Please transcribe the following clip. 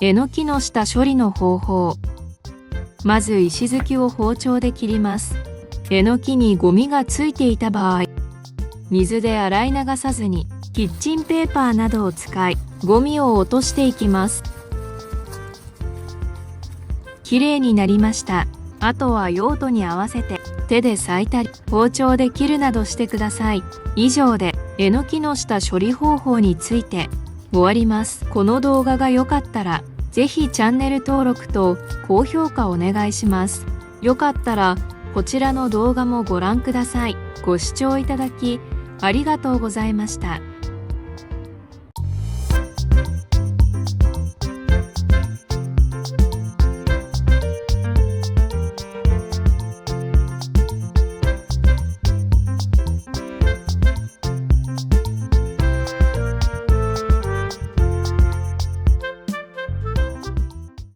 えのきの下処理の方法。まず石突きを包丁で切ります。えのきにゴミがついていた場合、水で洗い流さずにキッチンペーパーなどを使い、ゴミを落としていきます。きれいになりました。あとは用途に合わせて手で裂いたり包丁で切るなどしてください。以上でえのきの下処理方法について終わります。この動画が良かったらぜひチャンネル登録と高評価お願いします。よかったらこちらの動画もご覧ください。ご視聴いただきありがとうございました。